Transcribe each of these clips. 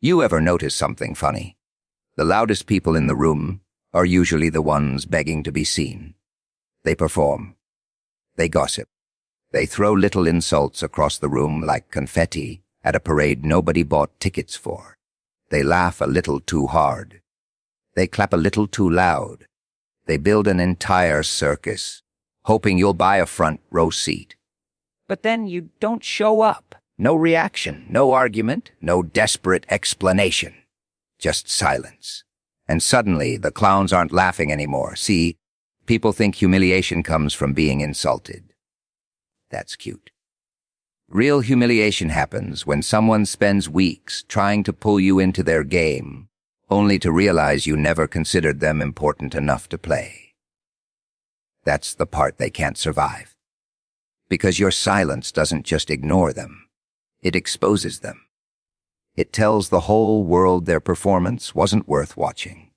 You ever notice something funny? The loudest people in the room are usually the ones begging to be seen. They perform. They gossip. They throw little insults across the room like confetti at a parade nobody bought tickets for. They laugh a little too hard. They clap a little too loud. They build an entire circus, hoping you'll buy a front row seat. But then you don't show up. No reaction, no argument, no desperate explanation. Just silence. And suddenly, the clowns aren't laughing anymore. See, people think humiliation comes from being insulted. That's cute. Real humiliation happens when someone spends weeks trying to pull you into their game, only to realize you never considered them important enough to play. That's the part they can't survive. Because your silence doesn't just ignore them. It exposes them. It tells the whole world their performance wasn't worth watching.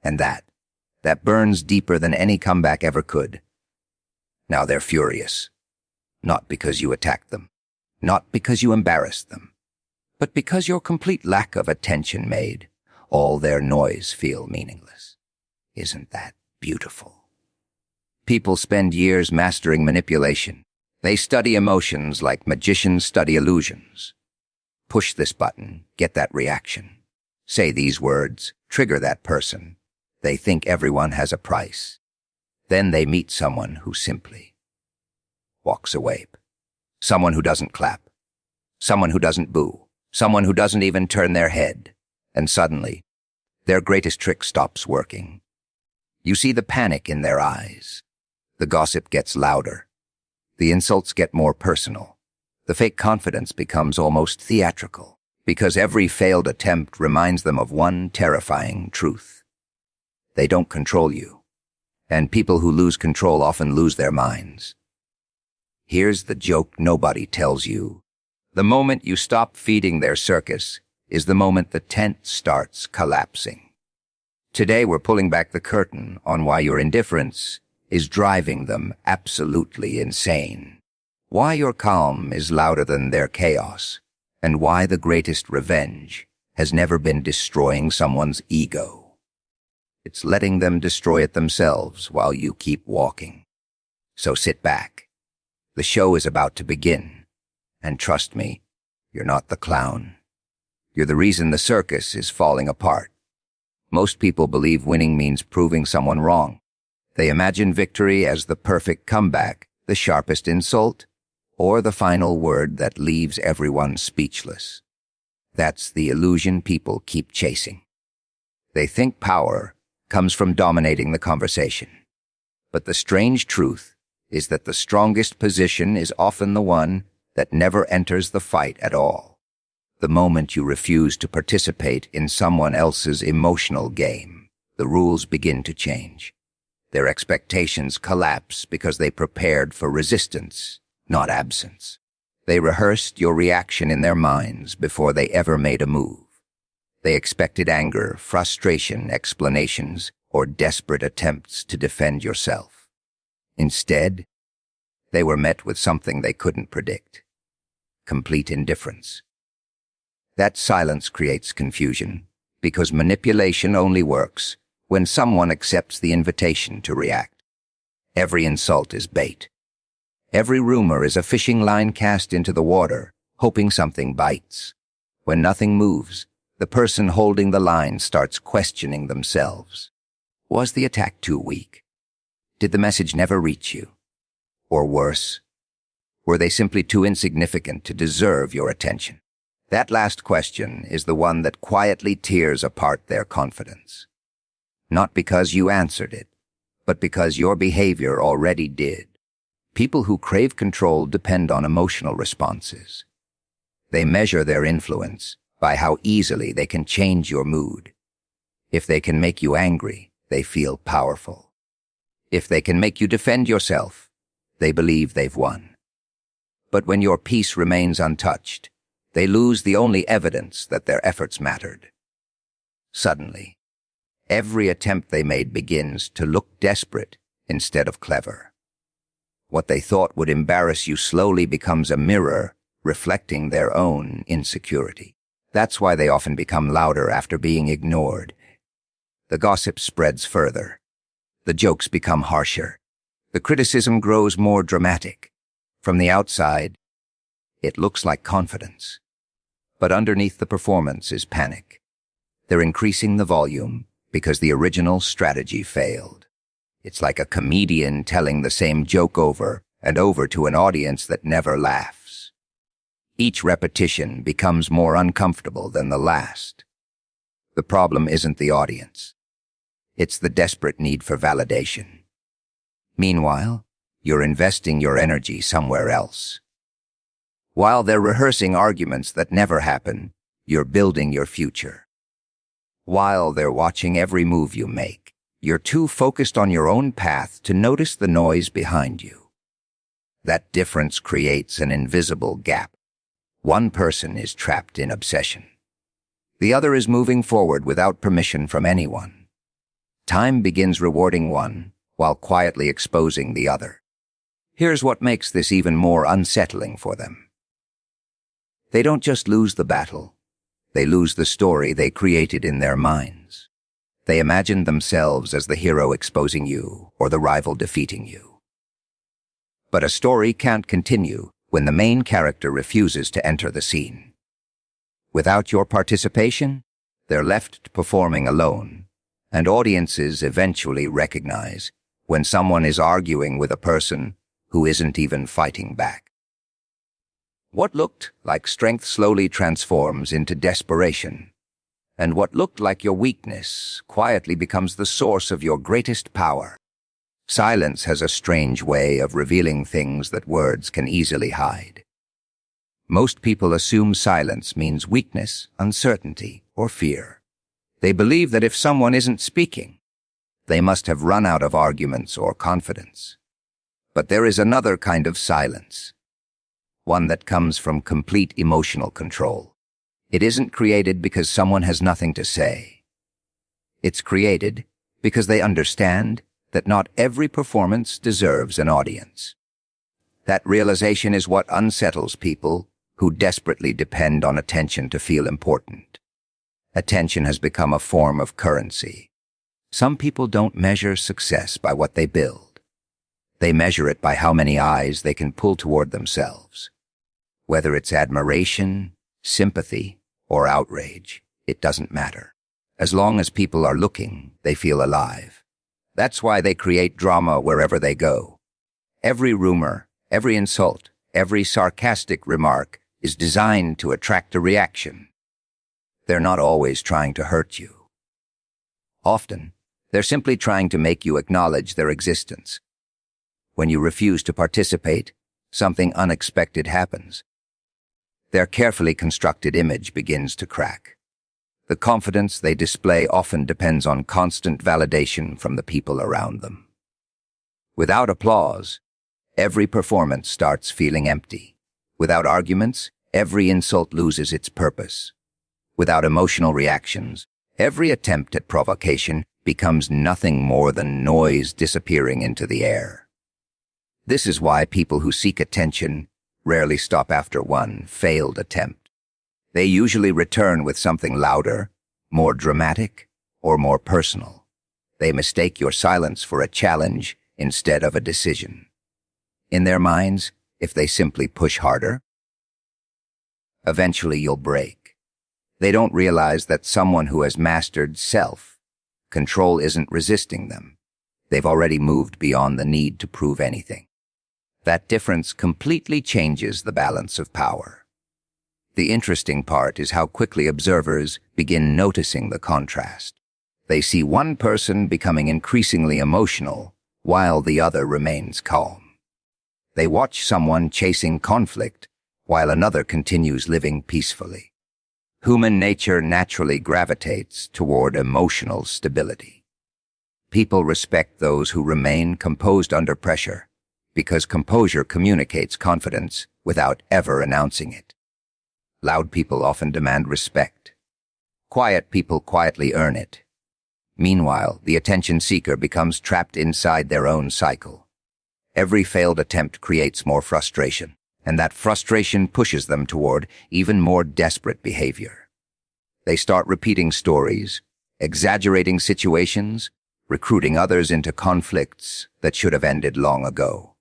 And that burns deeper than any comeback ever could. Now they're furious. Not because you attacked them. Not because you embarrassed them. But because your complete lack of attention made all their noise feel meaningless. Isn't that beautiful? People spend years mastering manipulation. They study emotions like magicians study illusions. Push this button, get that reaction. Say these words, trigger that person. They think everyone has a price. Then they meet someone who simply walks away. Someone who doesn't clap. Someone who doesn't boo. Someone who doesn't even turn their head. And suddenly, their greatest trick stops working. You see the panic in their eyes. The gossip gets louder. The insults get more personal. The fake confidence becomes almost theatrical, because every failed attempt reminds them of one terrifying truth. They don't control you, and people who lose control often lose their minds. Here's the joke nobody tells you. The moment you stop feeding their circus is the moment the tent starts collapsing. Today we're pulling back the curtain on why your indifference is driving them absolutely insane. Why your calm is louder than their chaos, and why the greatest revenge has never been destroying someone's ego. It's letting them destroy it themselves while you keep walking. So sit back. The show is about to begin. And trust me, you're not the clown. You're the reason the circus is falling apart. Most people believe winning means proving someone wrong. They imagine victory as the perfect comeback, the sharpest insult, or the final word that leaves everyone speechless. That's the illusion people keep chasing. They think power comes from dominating the conversation. But the strange truth is that the strongest position is often the one that never enters the fight at all. The moment you refuse to participate in someone else's emotional game, the rules begin to change. Their expectations collapse because they prepared for resistance, not absence. They rehearsed your reaction in their minds before they ever made a move. They expected anger, frustration, explanations, or desperate attempts to defend yourself. Instead, they were met with something they couldn't predict: complete indifference. That silence creates confusion, because manipulation only works when someone accepts the invitation to react. Every insult is bait. Every rumor is a fishing line cast into the water, hoping something bites. When nothing moves, the person holding the line starts questioning themselves. Was the attack too weak? Did the message never reach you? Or worse, were they simply too insignificant to deserve your attention? That last question is the one that quietly tears apart their confidence. Not because you answered it, but because your behavior already did. People who crave control depend on emotional responses. They measure their influence by how easily they can change your mood. If they can make you angry, they feel powerful. If they can make you defend yourself, they believe they've won. But when your peace remains untouched, they lose the only evidence that their efforts mattered. Suddenly, every attempt they made begins to look desperate instead of clever. What they thought would embarrass you slowly becomes a mirror reflecting their own insecurity. That's why they often become louder after being ignored. The gossip spreads further. The jokes become harsher. The criticism grows more dramatic. From the outside, it looks like confidence. But underneath the performance is panic. They're increasing the volume because the original strategy failed. It's like a comedian telling the same joke over and over to an audience that never laughs. Each repetition becomes more uncomfortable than the last. The problem isn't the audience. It's the desperate need for validation. Meanwhile, you're investing your energy somewhere else. While they're rehearsing arguments that never happen, you're building your future. While they're watching every move you make, you're too focused on your own path to notice the noise behind you. That difference creates an invisible gap. One person is trapped in obsession. The other is moving forward without permission from anyone. Time begins rewarding one while quietly exposing the other. Here's what makes this even more unsettling for them. They don't just lose the battle. They lose the story they created in their minds. They imagine themselves as the hero exposing you or the rival defeating you. But a story can't continue when the main character refuses to enter the scene. Without your participation, they're left performing alone, and audiences eventually recognize when someone is arguing with a person who isn't even fighting back. What looked like strength slowly transforms into desperation, and what looked like your weakness quietly becomes the source of your greatest power. Silence has a strange way of revealing things that words can easily hide. Most people assume silence means weakness, uncertainty, or fear. They believe that if someone isn't speaking, they must have run out of arguments or confidence. But there is another kind of silence, one that comes from complete emotional control. It isn't created because someone has nothing to say. It's created because they understand that not every performance deserves an audience. That realization is what unsettles people who desperately depend on attention to feel important. Attention has become a form of currency. Some people don't measure success by what they build. They measure it by how many eyes they can pull toward themselves. Whether it's admiration, sympathy, or outrage, it doesn't matter. As long as people are looking, they feel alive. That's why they create drama wherever they go. Every rumor, every insult, every sarcastic remark is designed to attract a reaction. They're not always trying to hurt you. Often, they're simply trying to make you acknowledge their existence. When you refuse to participate, something unexpected happens. Their carefully constructed image begins to crack. The confidence they display often depends on constant validation from the people around them. Without applause, every performance starts feeling empty. Without arguments, every insult loses its purpose. Without emotional reactions, every attempt at provocation becomes nothing more than noise disappearing into the air. This is why people who seek attention rarely stop after one failed attempt. They usually return with something louder, more dramatic, or more personal. They mistake your silence for a challenge instead of a decision. In their minds, if they simply push harder, eventually you'll break. They don't realize that someone who has mastered self-control isn't resisting them. They've already moved beyond the need to prove anything. That difference completely changes the balance of power. The interesting part is how quickly observers begin noticing the contrast. They see one person becoming increasingly emotional while the other remains calm. They watch someone chasing conflict while another continues living peacefully. Human nature naturally gravitates toward emotional stability. People respect those who remain composed under pressure because composure communicates confidence without ever announcing it. Loud people often demand respect. Quiet people quietly earn it. Meanwhile, the attention seeker becomes trapped inside their own cycle. Every failed attempt creates more frustration, and that frustration pushes them toward even more desperate behavior. They start repeating stories, exaggerating situations, recruiting others into conflicts that should have ended long ago.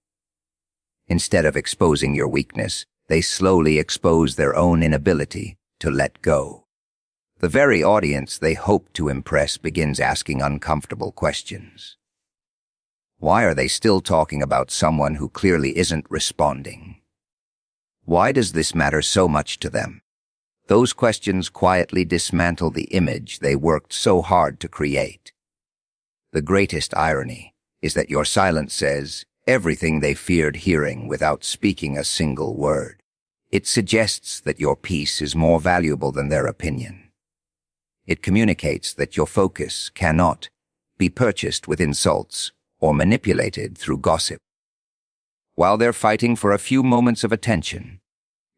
Instead of exposing your weakness, they slowly expose their own inability to let go. The very audience they hope to impress begins asking uncomfortable questions. Why are they still talking about someone who clearly isn't responding? Why does this matter so much to them? Those questions quietly dismantle the image they worked so hard to create. The greatest irony is that your silence says everything they feared hearing without speaking a single word. It suggests that your peace is more valuable than their opinion. It communicates that your focus cannot be purchased with insults or manipulated through gossip. While they're fighting for a few moments of attention,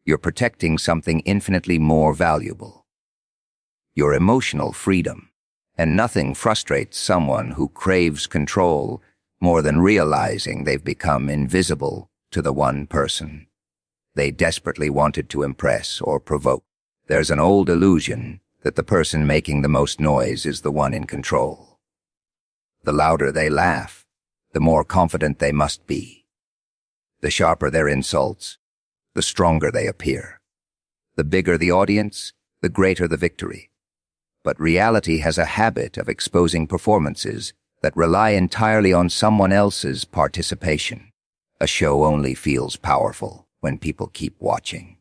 you're protecting something infinitely more valuable: your emotional freedom. And nothing frustrates someone who craves control more than realizing they've become invisible to the one person they desperately wanted to impress or provoke. There's an old illusion that the person making the most noise is the one in control. The louder they laugh, the more confident they must be. The sharper their insults, the stronger they appear. The bigger the audience, the greater the victory. But reality has a habit of exposing performances that rely entirely on someone else's participation. A show only feels powerful when people keep watching.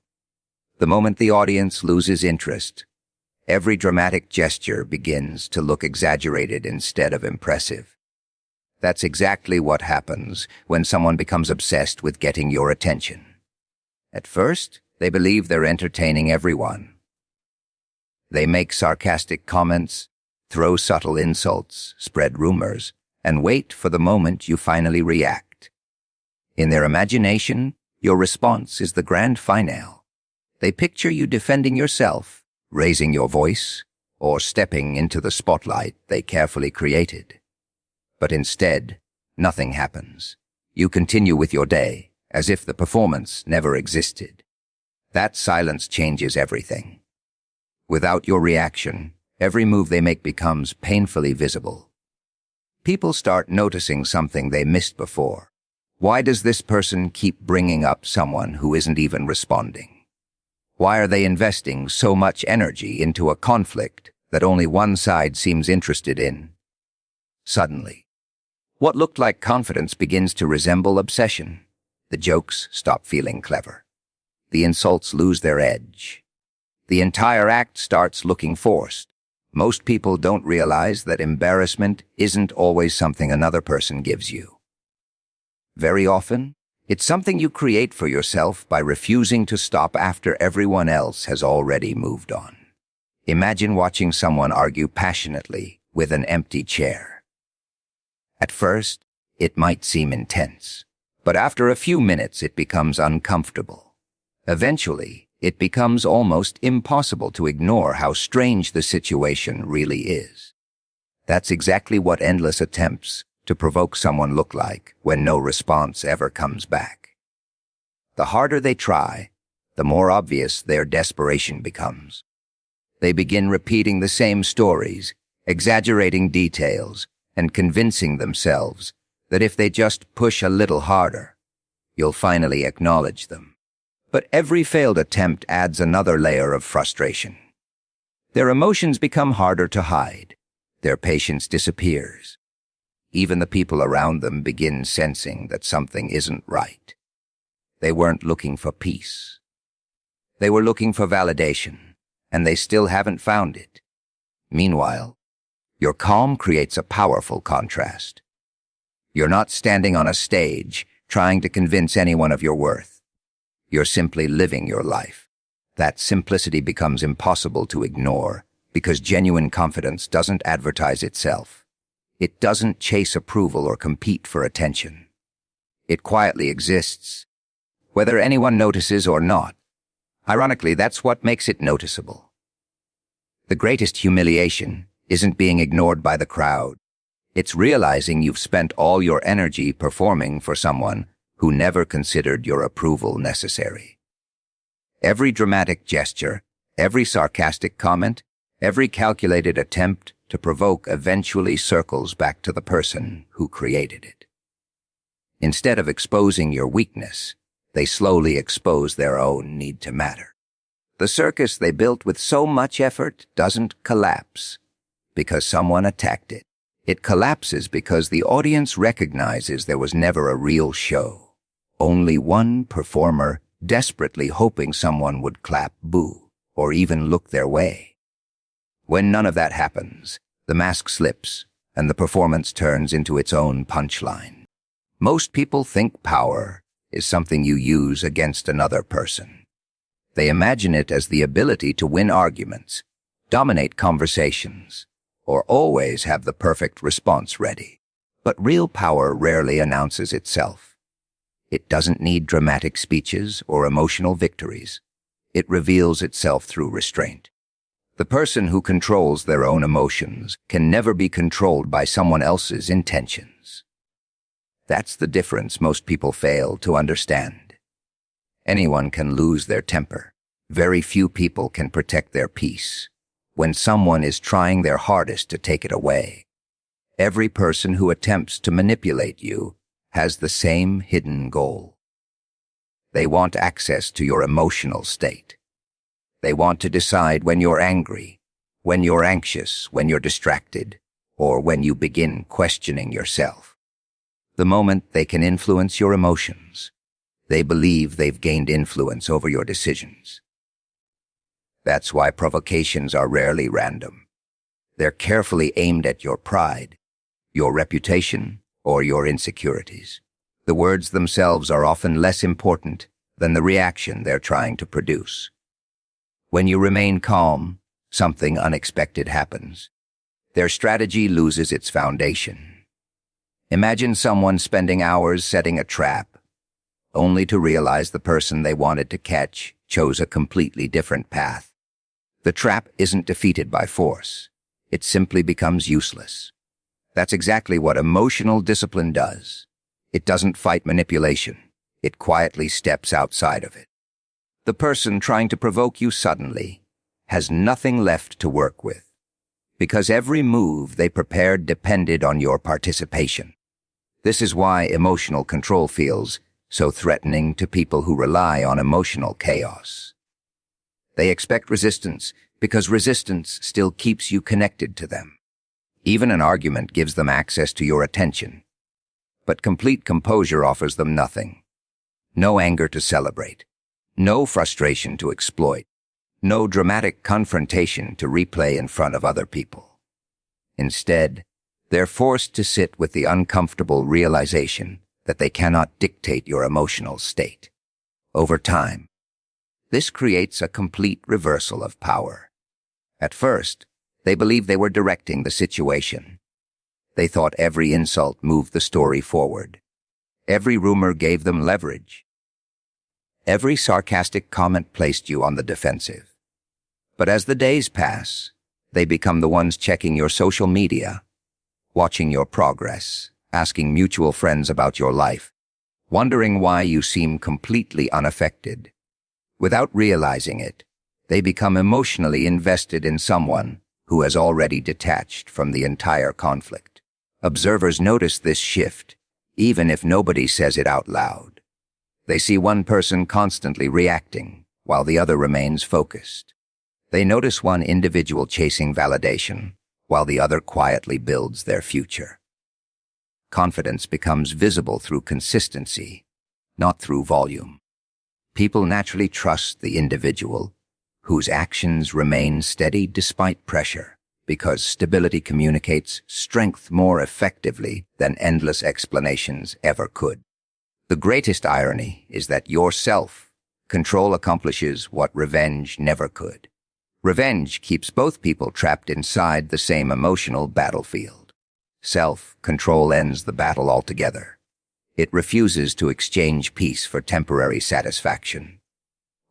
The moment the audience loses interest, every dramatic gesture begins to look exaggerated instead of impressive. That's exactly what happens when someone becomes obsessed with getting your attention. At first, they believe they're entertaining everyone. They make sarcastic comments, throw subtle insults, spread rumors, and wait for the moment you finally react. In their imagination, your response is the grand finale. They picture you defending yourself, raising your voice, or stepping into the spotlight they carefully created. But instead, nothing happens. You continue with your day, as if the performance never existed. That silence changes everything. Without your reaction, every move they make becomes painfully visible. People start noticing something they missed before. Why does this person keep bringing up someone who isn't even responding? Why are they investing so much energy into a conflict that only one side seems interested in? Suddenly, what looked like confidence begins to resemble obsession. The jokes stop feeling clever. The insults lose their edge. The entire act starts looking forced. Most people don't realize that embarrassment isn't always something another person gives you. Very often, it's something you create for yourself by refusing to stop after everyone else has already moved on. Imagine watching someone argue passionately with an empty chair. At first, it might seem intense, but after a few minutes it becomes uncomfortable. Eventually, it becomes almost impossible to ignore how strange the situation really is. That's exactly what endless attempts to provoke someone look like when no response ever comes back. The harder they try, the more obvious their desperation becomes. They begin repeating the same stories, exaggerating details, and convincing themselves that if they just push a little harder, you'll finally acknowledge them. But every failed attempt adds another layer of frustration. Their emotions become harder to hide. Their patience disappears. Even the people around them begin sensing that something isn't right. They weren't looking for peace. They were looking for validation, and they still haven't found it. Meanwhile, your calm creates a powerful contrast. You're not standing on a stage trying to convince anyone of your worth. You're simply living your life. That simplicity becomes impossible to ignore because genuine confidence doesn't advertise itself. It doesn't chase approval or compete for attention. It quietly exists, whether anyone notices or not. Ironically, that's what makes it noticeable. The greatest humiliation isn't being ignored by the crowd. It's realizing you've spent all your energy performing for someone who never considered your approval necessary. Every dramatic gesture, every sarcastic comment, Every calculated attempt to provoke eventually circles back to the person who created it. Instead of exposing your weakness, they slowly expose their own need to matter. The circus they built with so much effort doesn't collapse because someone attacked it. It collapses because the audience recognizes there was never a real show. Only one performer desperately hoping someone would clap boo or even look their way. When none of that happens, the mask slips and the performance turns into its own punchline. Most people think power is something you use against another person. They imagine it as the ability to win arguments, dominate conversations, or always have the perfect response ready. But real power rarely announces itself. It doesn't need dramatic speeches or emotional victories. It reveals itself through restraint. The person who controls their own emotions can never be controlled by someone else's intentions. That's the difference most people fail to understand. Anyone can lose their temper. Very few people can protect their peace when someone is trying their hardest to take it away. Every person who attempts to manipulate you has the same hidden goal. They want access to your emotional state. They want to decide when you're angry, when you're anxious, when you're distracted, or when you begin questioning yourself. The moment they can influence your emotions, they believe they've gained influence over your decisions. That's why provocations are rarely random. They're carefully aimed at your pride, your reputation, or your insecurities. The words themselves are often less important than the reaction they're trying to produce. When you remain calm, something unexpected happens. Their strategy loses its foundation. Imagine someone spending hours setting a trap, only to realize the person they wanted to catch chose a completely different path. The trap isn't defeated by force. It simply becomes useless. That's exactly what emotional discipline does. It doesn't fight manipulation. It quietly steps outside of it. The person trying to provoke you suddenly has nothing left to work with, because every move they prepared depended on your participation. This is why emotional control feels so threatening to people who rely on emotional chaos. They expect resistance because resistance still keeps you connected to them. Even an argument gives them access to your attention. But complete composure offers them nothing. No anger to celebrate. No frustration to exploit. No dramatic confrontation to replay in front of other people. Instead, they're forced to sit with the uncomfortable realization that they cannot dictate your emotional state. Over time, this creates a complete reversal of power. At first, they believed they were directing the situation. They thought every insult moved the story forward. Every rumor gave them leverage. Every sarcastic comment placed you on the defensive. But as the days pass, they become the ones checking your social media, watching your progress, asking mutual friends about your life, wondering why you seem completely unaffected. Without realizing it, they become emotionally invested in someone who has already detached from the entire conflict. Observers notice this shift, even if nobody says it out loud. They see one person constantly reacting, while the other remains focused. They notice one individual chasing validation, while the other quietly builds their future. Confidence becomes visible through consistency, not through volume. People naturally trust the individual, whose actions remain steady despite pressure, because stability communicates strength more effectively than endless explanations ever could. The greatest irony is that your self-control accomplishes what revenge never could. Revenge keeps both people trapped inside the same emotional battlefield. Self-control ends the battle altogether. It refuses to exchange peace for temporary satisfaction.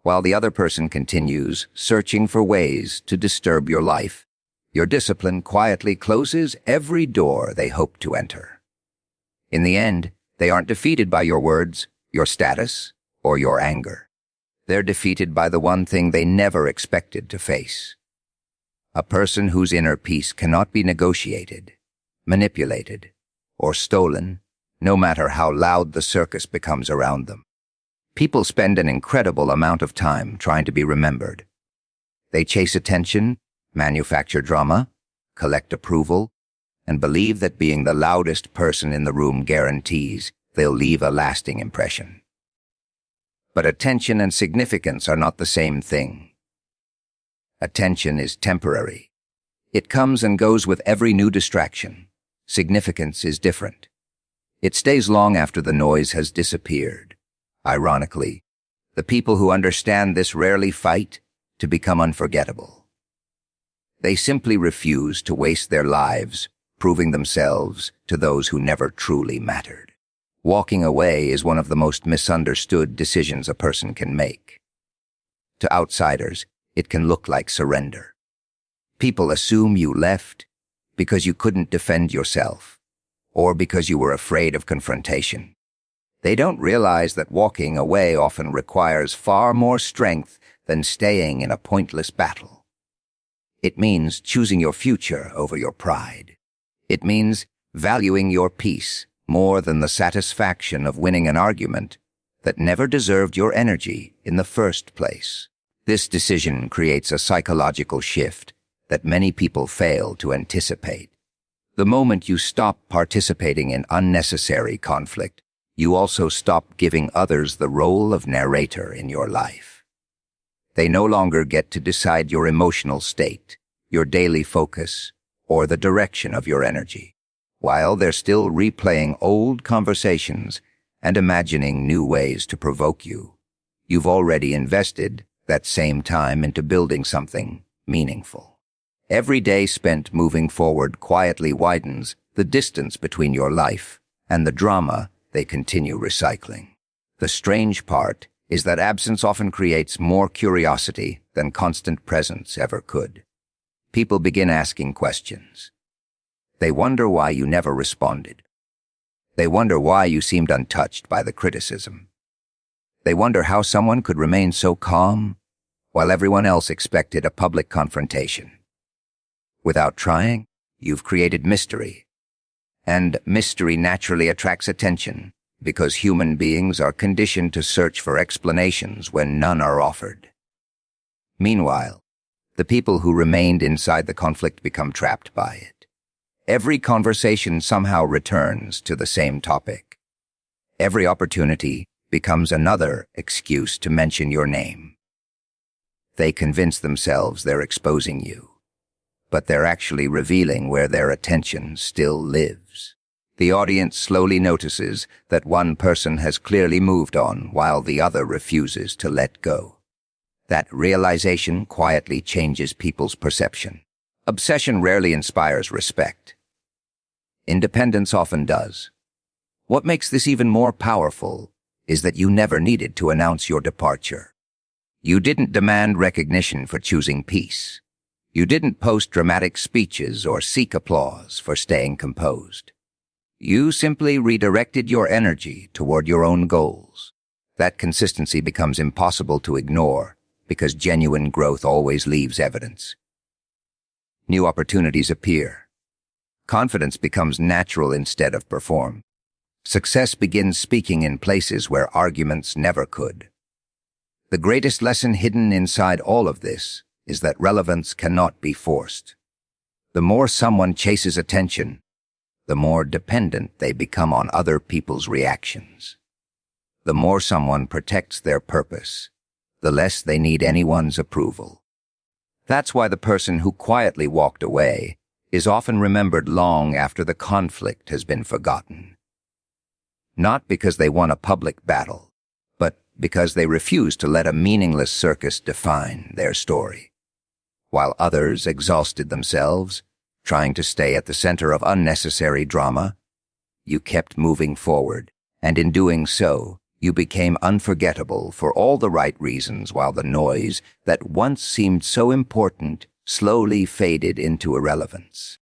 While the other person continues searching for ways to disturb your life, your discipline quietly closes every door they hope to enter. In the end, they aren't defeated by your words, your status, or your anger. They're defeated by the one thing they never expected to face: A person whose inner peace cannot be negotiated, manipulated, or stolen, no matter how loud the circus becomes around them. People spend an incredible amount of time trying to be remembered. They chase attention, manufacture drama, collect approval, and believe that being the loudest person in the room guarantees they'll leave a lasting impression. But attention and significance are not the same thing. Attention is temporary. It comes and goes with every new distraction. Significance is different. It stays long after the noise has disappeared. Ironically, the people who understand this rarely fight to become unforgettable. They simply refuse to waste their lives proving themselves to those who never truly mattered. Walking away is one of the most misunderstood decisions a person can make. To outsiders, it can look like surrender. People assume you left because you couldn't defend yourself, or because you were afraid of confrontation. They don't realize that walking away often requires far more strength than staying in a pointless battle. It means choosing your future over your pride. It means valuing your peace more than the satisfaction of winning an argument that never deserved your energy in the first place. This decision creates a psychological shift that many people fail to anticipate. The moment you stop participating in unnecessary conflict, you also stop giving others the role of narrator in your life. They no longer get to decide your emotional state, your daily focus, or the direction of your energy. While they're still replaying old conversations and imagining new ways to provoke you, you've already invested that same time into building something meaningful. Every day spent moving forward quietly widens the distance between your life and the drama they continue recycling. The strange part is that absence often creates more curiosity than constant presence ever could. People begin asking questions. They wonder why you never responded. They wonder why you seemed untouched by the criticism. They wonder how someone could remain so calm while everyone else expected a public confrontation. Without trying, you've created mystery. And mystery naturally attracts attention because human beings are conditioned to search for explanations when none are offered. Meanwhile, the people who remained inside the conflict become trapped by it. Every conversation somehow returns to the same topic. Every opportunity becomes another excuse to mention your name. They convince themselves they're exposing you, but they're actually revealing where their attention still lives. The audience slowly notices that one person has clearly moved on while the other refuses to let go. That realization quietly changes people's perception. Obsession rarely inspires respect. Independence often does. What makes this even more powerful is that you never needed to announce your departure. You didn't demand recognition for choosing peace. You didn't post dramatic speeches or seek applause for staying composed. You simply redirected your energy toward your own goals. That consistency becomes impossible to ignore because genuine growth always leaves evidence. New opportunities appear. Confidence becomes natural instead of performed. Success begins speaking in places where arguments never could. The greatest lesson hidden inside all of this is that relevance cannot be forced. The more someone chases attention, the more dependent they become on other people's reactions. The more someone protects their purpose, the less they need anyone's approval. That's why the person who quietly walked away is often remembered long after the conflict has been forgotten. Not because they won a public battle, but because they refused to let a meaningless circus define their story. While others exhausted themselves, trying to stay at the center of unnecessary drama, you kept moving forward, and in doing so, you became unforgettable for all the right reasons while the noise that once seemed so important slowly faded into irrelevance.